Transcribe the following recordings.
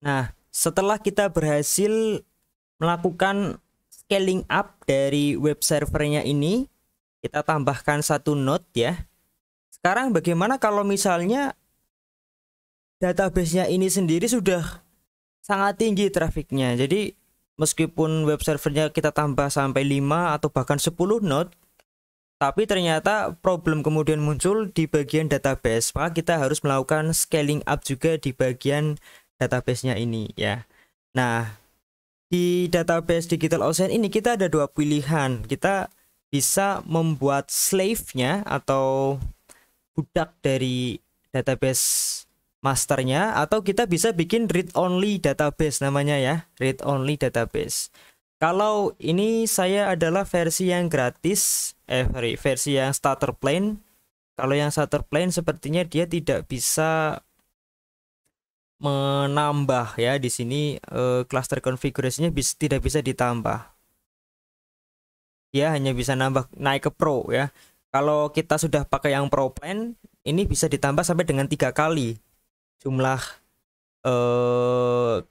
Nah, setelah kita berhasil melakukan scaling up dari web servernya ini, kita tambahkan satu node ya. Sekarang bagaimana kalau misalnya database-nya ini sendiri sudah sangat tinggi trafiknya. Jadi meskipun web servernya kita tambah sampai 5 atau bahkan 10 node, tapi ternyata problem kemudian muncul di bagian database. Maka kita harus melakukan scaling up juga di bagian database-nya ini ya. Nah, di database Digital Ocean ini kita ada dua pilihan. Kita bisa membuat slave-nya atau budak dari database masternya, atau kita bisa bikin read only database namanya ya, read only database. Kalau ini saya adalah versi yang gratis, versi yang starter plain. Kalau yang starter plain sepertinya dia tidak bisa menambah ya di sini, cluster configurasinya tidak bisa ditambah. Dia hanya bisa nambah naik ke pro ya. Kalau kita sudah pakai yang pro plan, ini bisa ditambah sampai dengan 3 kali jumlah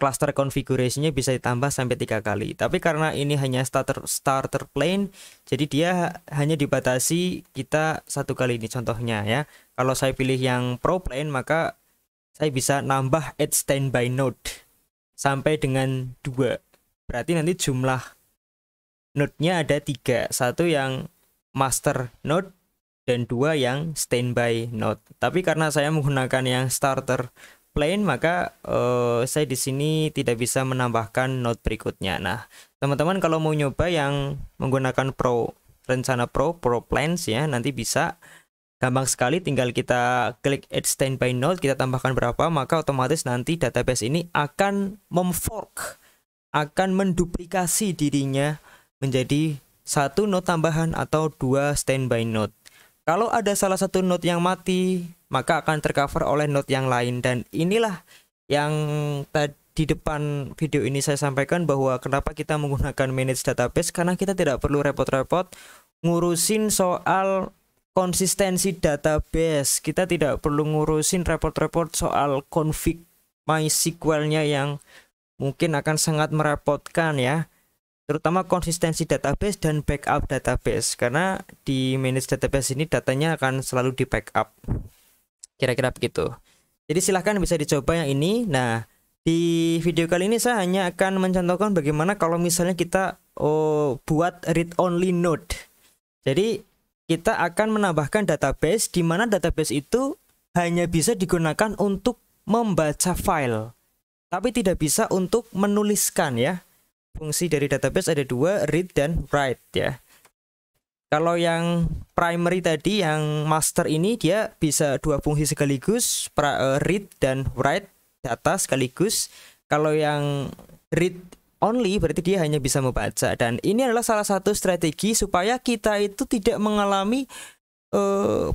cluster configurasinya, bisa ditambah sampai 3 kali. Tapi karena ini hanya starter plain, jadi dia hanya dibatasi kita 1 kali ini contohnya ya. Kalau saya pilih yang pro plain, maka saya bisa nambah add standby node sampai dengan 2. Berarti nanti jumlah node-nya ada 3, satu yang master node dan 2 yang standby node. Tapi karena saya menggunakan yang starter plain, maka saya di sini tidak bisa menambahkan node berikutnya. Nah, teman-teman kalau mau nyoba yang menggunakan rencana pro plans ya, nanti bisa gampang sekali, tinggal kita klik add standby node, kita tambahkan berapa, maka otomatis nanti database ini akan memfork, akan menduplikasi dirinya menjadi 1 node tambahan atau 2 standby node. Kalau ada salah satu node yang mati, maka akan tercover oleh node yang lain. Dan inilah yang tadi di depan video ini saya sampaikan, bahwa kenapa kita menggunakan manage database, karena kita tidak perlu repot-repot ngurusin soal konsistensi database. Kita tidak perlu ngurusin repot-repot soal config MySQL-nya yang mungkin akan sangat merepotkan ya, terutama konsistensi database dan backup database, karena di manage database ini datanya akan selalu di backup. Kira-kira begitu. Jadi silahkan bisa dicoba yang ini. Nah, di video kali ini saya hanya akan mencontohkan bagaimana kalau misalnya kita buat read only node. Jadi kita akan menambahkan database di mana database itu hanya bisa digunakan untuk membaca file, tapi tidak bisa untuk menuliskan ya. Fungsi dari database ada 2, read dan write ya. Kalau yang primary tadi, yang master ini, dia bisa 2 fungsi sekaligus, read dan write data sekaligus. Kalau yang read only berarti dia hanya bisa membaca. Dan ini adalah salah satu strategi supaya kita itu tidak mengalami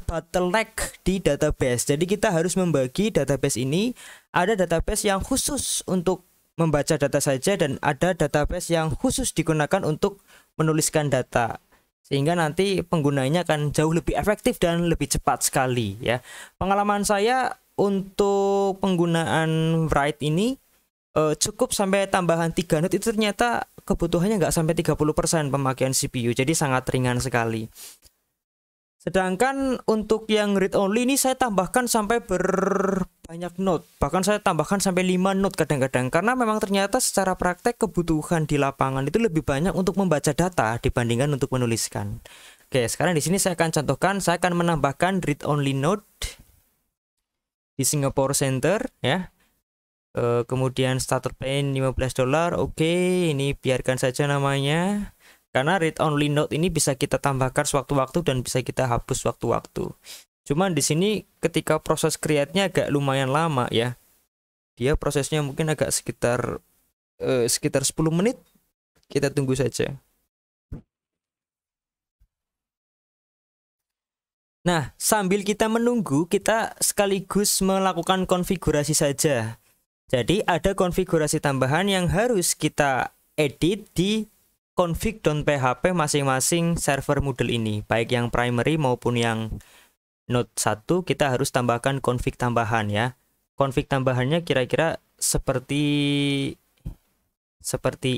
bottleneck di database. Jadi kita harus membagi database ini, ada database yang khusus untuk membaca data saja dan ada database yang khusus digunakan untuk menuliskan data, sehingga nanti penggunanya akan jauh lebih efektif dan lebih cepat sekali ya. Pengalaman saya untuk penggunaan write ini cukup sampai tambahan 3 node itu ternyata kebutuhannya nggak sampai 30% pemakaian CPU, jadi sangat ringan sekali. Sedangkan untuk yang read only ini saya tambahkan sampai berbanyak node, bahkan saya tambahkan sampai 5 node kadang-kadang, karena memang ternyata secara praktek kebutuhan di lapangan itu lebih banyak untuk membaca data dibandingkan untuk menuliskan. Oke, sekarang di sini saya akan contohkan, saya akan menambahkan read only node di Singapore Center ya. Kemudian starter plain $15. Oke, ini biarkan saja namanya. Karena read only node ini bisa kita tambahkan sewaktu-waktu dan bisa kita hapus waktu-waktu. Cuman di sini ketika proses create-nya agak lumayan lama ya. Dia prosesnya mungkin agak sekitar 10 menit. Kita tunggu saja. Nah, sambil kita menunggu, kita sekaligus melakukan konfigurasi saja. Jadi ada konfigurasi tambahan yang harus kita edit di config.php masing-masing server Moodle ini, baik yang primary maupun yang node 1, kita harus tambahkan config tambahan ya. Config tambahannya kira-kira seperti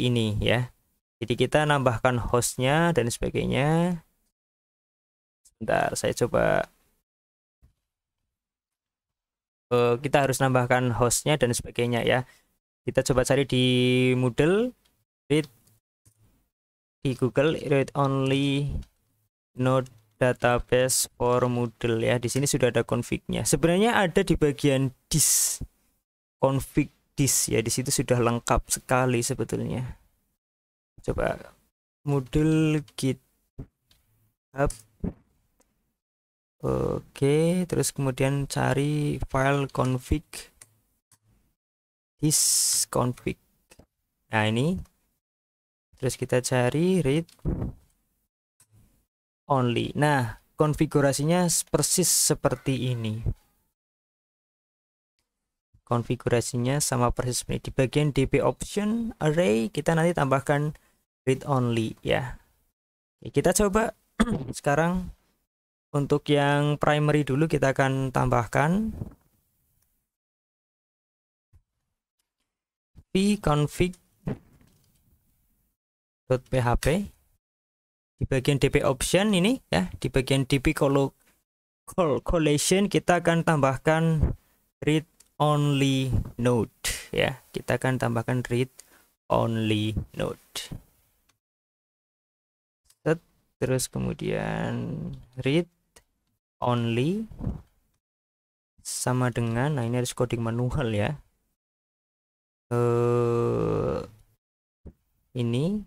ini ya. Jadi kita nambahkan hostnya dan sebagainya. Sebentar, saya coba. Kita harus nambahkan hostnya dan sebagainya ya. Kita coba cari di Moodle, read di Google, read only node database for Moodle ya. Di sini sudah ada config-nya. Sebenarnya ada di bagian dis, config dis ya. Di situ sudah lengkap sekali sebetulnya. Coba Moodle GitHub. Oke, terus kemudian cari file config dis config. Nah, ini. Terus kita cari read only. Nah, konfigurasinya persis seperti ini. Konfigurasinya sama persis seperti ini. Di bagian db option array kita nanti tambahkan read only ya. Kita coba sekarang. Untuk yang primary dulu kita akan tambahkan pconfig.php di bagian db option ini ya, di bagian db collation kita akan tambahkan read only node ya. Kita akan tambahkan read only node. Terus kemudian read only sama dengan, nah ini harus coding manual ya. Ini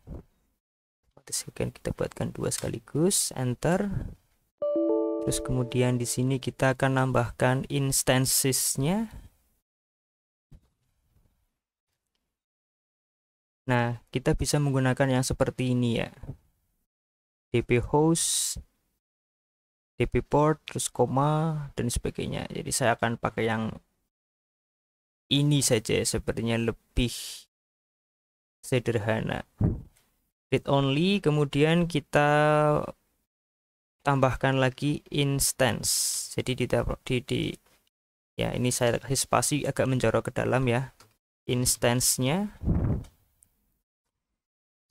kita buatkan 2 sekaligus, enter. Terus kemudian di sini kita akan nambahkan instances-nya. Nah, kita bisa menggunakan yang seperti ini ya. db host, db port, terus koma dan sebagainya. Jadi saya akan pakai yang ini saja, sepertinya lebih sederhana. Read only, kemudian kita tambahkan lagi instance. Jadi ya ini saya kasih spasi agak menjorok ke dalam ya. Instance-nya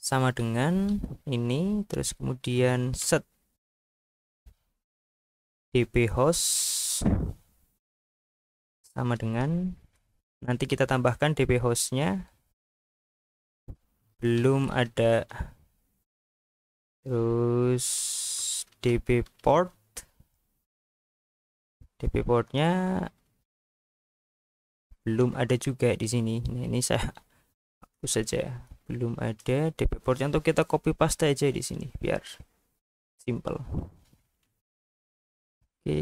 sama dengan ini, terus kemudian set db host sama dengan, nanti kita tambahkan db hostnya belum ada, terus db portnya belum ada juga di sini. Nah, ini saya hapus saja, belum ada db portnya. Untuk kita copy paste aja di sini biar simple. Oke,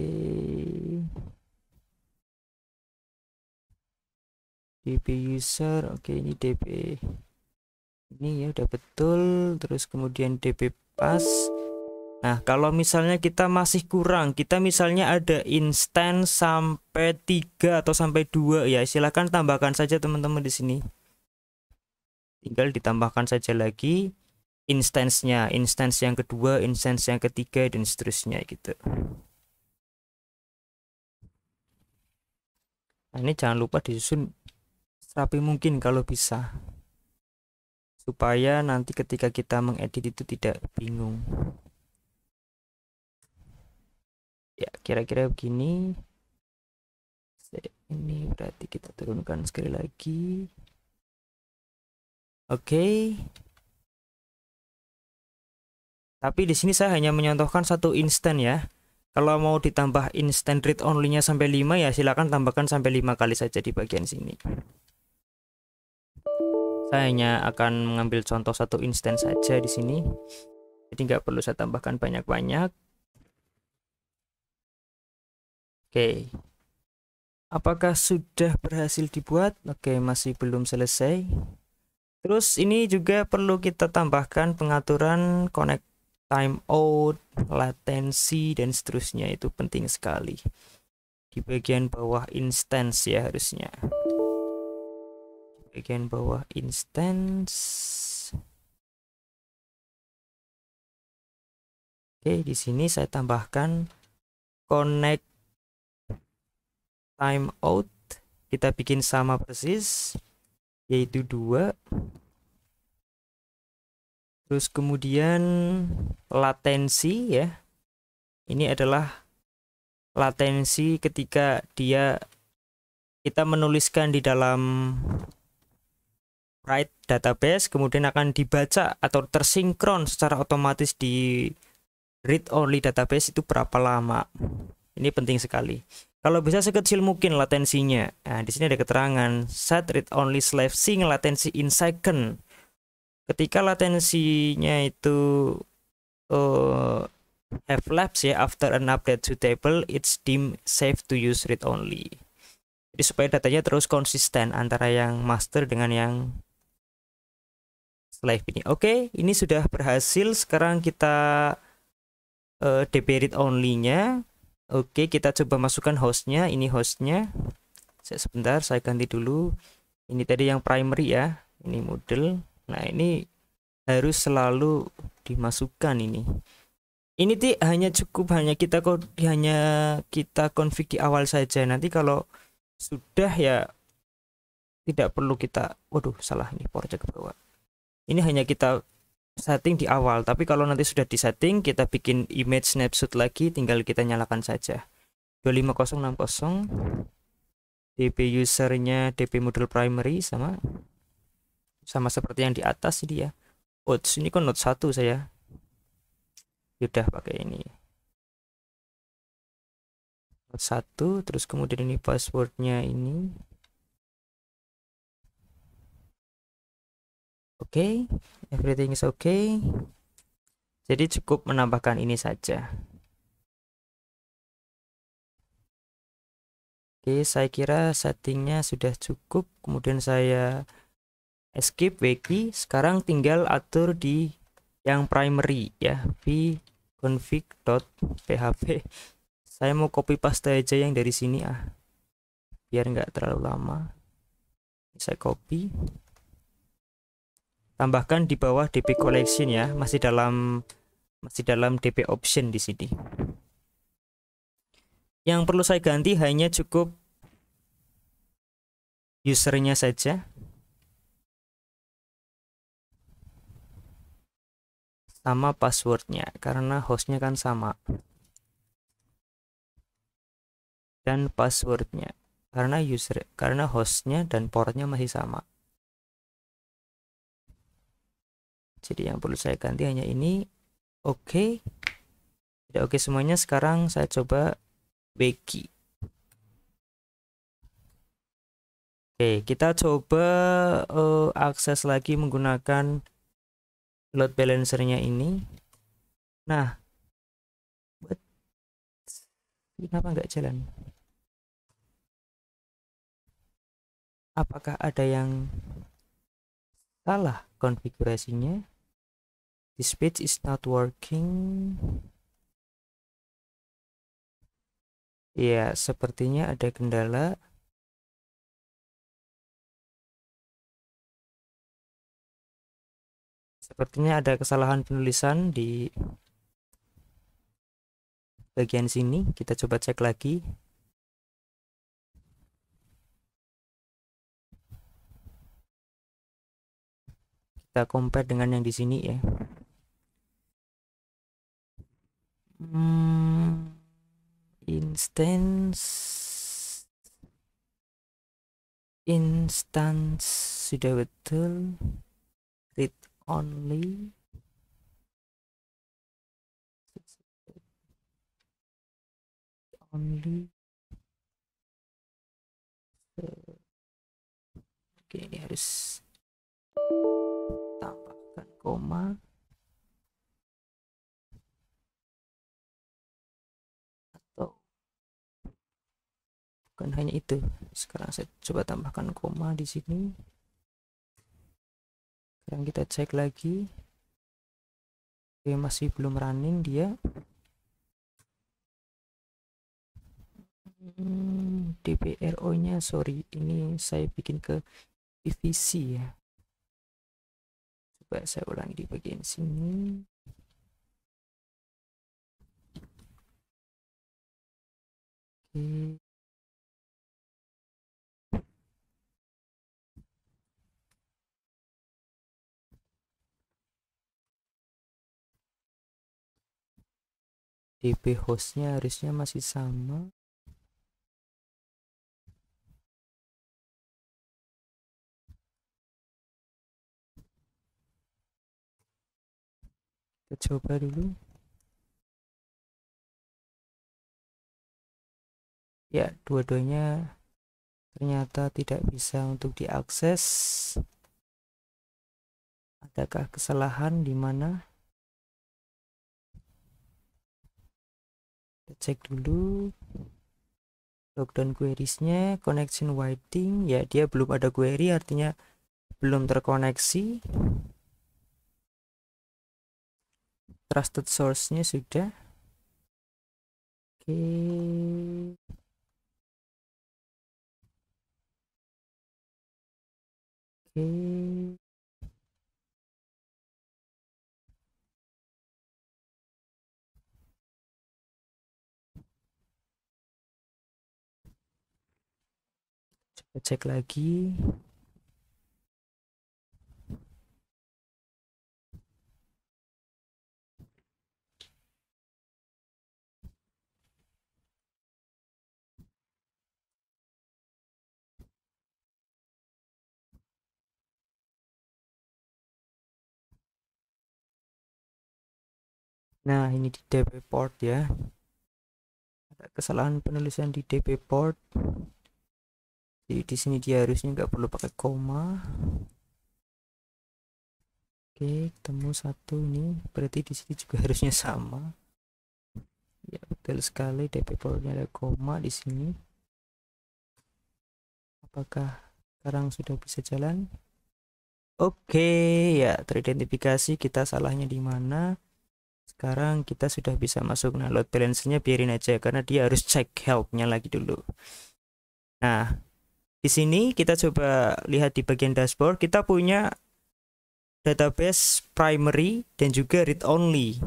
db user, oke ini db ini ya udah betul. Terus kemudian db pass. Nah, kalau misalnya kita masih kurang, kita misalnya ada instance sampai 3 atau sampai 2 ya, silahkan tambahkan saja teman-teman di sini. Tinggal ditambahkan saja lagi instance-nya, instance yang kedua, instance yang ketiga dan seterusnya gitu. Nah, ini jangan lupa disusun serapi mungkin kalau bisa, supaya nanti ketika kita mengedit itu tidak bingung. Ya, kira-kira begini. Ini berarti kita turunkan sekali lagi. Oke. Tapi di sini saya hanya menyontohkan satu instan ya. Kalau mau ditambah instant read only-nya sampai 5 ya silakan tambahkan sampai 5 kali saja di bagian sini. Saya hanya akan mengambil contoh satu instan saja di sini. Jadi nggak perlu saya tambahkan banyak-banyak. Oke. Apakah sudah berhasil dibuat? Oke, masih belum selesai. Terus ini juga perlu kita tambahkan pengaturan connect timeout, latensi dan seterusnya, itu penting sekali. Di bagian bawah instance ya harusnya. Di bagian bawah instance. Oke, di sini saya tambahkan connect timeout kita bikin sama persis, yaitu 2. Terus kemudian latensi ya, ini adalah latensi ketika kita menuliskan di dalam write database, kemudian akan dibaca atau tersinkron secara otomatis di read only database itu berapa lama. Ini penting sekali. Kalau bisa sekecil mungkin latensinya. Nah, di sini ada keterangan set read only slash sync latency in second. Ketika latensinya itu have lapse ya after an update to table, it's deemed safe to use read only. Jadi supaya datanya terus konsisten antara yang master dengan yang slave ini. Oke, ini sudah berhasil. Sekarang kita DB read only-nya. Oke, kita coba masukkan hostnya. Ini hostnya. Sebentar, saya ganti dulu. Ini tadi yang primary ya. Ini model. Nah, ini harus selalu dimasukkan ini. Ini hanya kita config di awal saja. Nanti kalau sudah ya tidak perlu kita, waduh salah ini portnya ke bawah. Ini hanya kita setting di awal, tapi kalau nanti sudah di setting, kita bikin image snapshot lagi, tinggal kita nyalakan saja. 25060 DB usernya DB model primary sama seperti yang di atas ini ya. Oh, ini kan node 1 saya. Udah pakai ini. Node 1, terus kemudian ini passwordnya ini. Oke, everything is okay. Jadi cukup menambahkan ini saja. Oke, saya kira settingnya sudah cukup. Kemudian saya escape wiki. Sekarang tinggal atur di yang primary ya, vconfig.php. Saya mau copy paste aja yang dari sini biar nggak terlalu lama. Saya copy, tambahkan di bawah db collection ya, masih dalam db option di sini. Yang perlu saya ganti hanya cukup usernya saja sama passwordnya, karena hostnya kan sama, dan passwordnya karena hostnya dan portnya masih sama. Jadi yang perlu saya ganti hanya ini. Oke. Tidak oke semuanya. Sekarang saya coba wiki. Oke, kita coba akses lagi menggunakan load balancernya ini. Nah, kenapa nggak jalan? Apakah ada yang salah konfigurasinya? This page is not working. Ya, sepertinya ada kendala. Sepertinya ada kesalahan penulisan di bagian sini. Kita coba cek lagi. Kita compare dengan yang di sini ya. Instance sudah betul. Read only. Oke, ini harus tambahkan koma. Atau bukan hanya itu. Sekarang saya coba tambahkan koma di sini. Sekarang kita cek lagi. Oke, masih belum running dia. DPRO nya sorry, ini saya bikin ke divisi ya. Coba saya ulangi di bagian sini. Oke. DB hostnya harusnya masih sama. Kita coba dulu. Ya, dua-duanya ternyata tidak bisa untuk diakses. Adakah kesalahan di mana? Kita cek dulu. Lockdown queriesnya, connection waiting, ya dia belum ada query, artinya belum terkoneksi. Trusted source-nya sudah. Oke. Oke. Coba cek lagi. Nah, ini di DB port ya. Ada kesalahan penulisan di DB port. Jadi di sini dia harusnya nggak perlu pakai koma. Oke, ketemu satu ini. Berarti di sini juga harusnya sama. Ya, betul sekali. DB portnya ada koma di sini. Apakah sekarang sudah bisa jalan? Oke, ya teridentifikasi kita salahnya di mana. Sekarang kita sudah bisa masuk. Nah, load balancer-nya biarin aja karena dia harus cek help-nya lagi dulu. Nah, di sini kita coba lihat di bagian dashboard, kita punya database primary dan juga read only.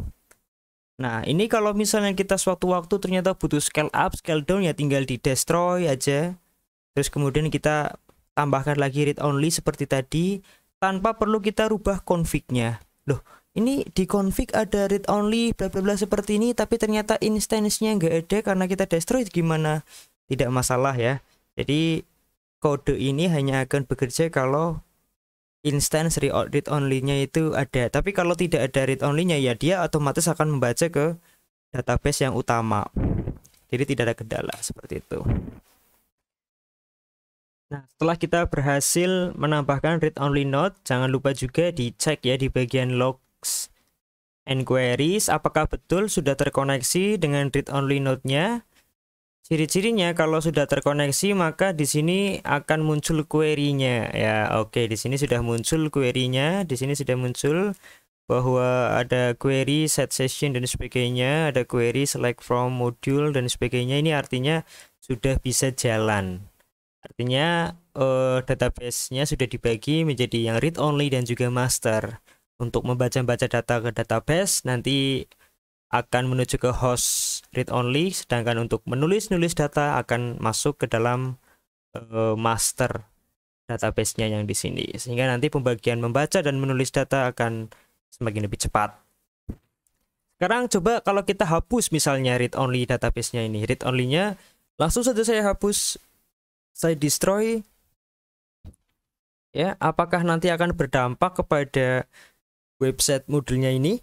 Nah, ini kalau misalnya kita suatu waktu ternyata butuh scale up, scale down, ya tinggal di destroy aja. Terus kemudian kita tambahkan lagi read only seperti tadi, tanpa perlu kita rubah config-nya. Loh, ini di config ada read only bla bla bla seperti ini, tapi ternyata instance-nya nggak ada karena kita destroy, gimana? Tidak masalah ya. Jadi kode ini hanya akan bekerja kalau instance read only-nya itu ada. Tapi kalau tidak ada read only-nya, ya dia otomatis akan membaca ke database yang utama. Jadi tidak ada kendala seperti itu. Nah, setelah kita berhasil menambahkan read only node, jangan lupa juga dicek ya di bagian logs and queries apakah betul sudah terkoneksi dengan read only node-nya. Ciri-cirinya kalau sudah terkoneksi maka di sini akan muncul query-nya ya. Oke, di sini sudah muncul query-nya, di sini sudah muncul bahwa ada query set session dan sebagainya, ada query select from module dan sebagainya. Ini artinya sudah bisa jalan. Artinya database-nya sudah dibagi menjadi yang read only dan juga master. Untuk membaca-baca data ke database nanti akan menuju ke host read only, sedangkan untuk menulis-nulis data akan masuk ke dalam master database-nya yang di sini, sehingga nanti pembagian membaca dan menulis data akan semakin lebih cepat. Sekarang coba kalau kita hapus misalnya read only database-nya ini, read only-nya langsung saja saya hapus, saya destroy ya, apakah nanti akan berdampak kepada website modulnya ini?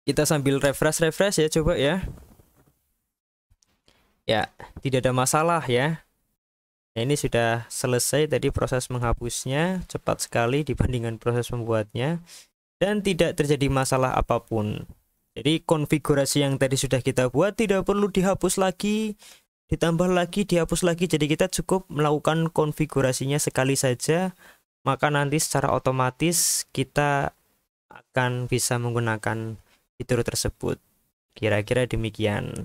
Kita sambil refresh ya, coba ya. Ya, tidak ada masalah ya. Nah, ini sudah selesai tadi proses menghapusnya, cepat sekali dibandingkan proses membuatnya, dan tidak terjadi masalah apapun. Jadi konfigurasi yang tadi sudah kita buat tidak perlu dihapus lagi, ditambah lagi, dihapus lagi. Jadi kita cukup melakukan konfigurasinya sekali saja, maka nanti secara otomatis kita akan bisa menggunakan fitur tersebut. Kira-kira demikian.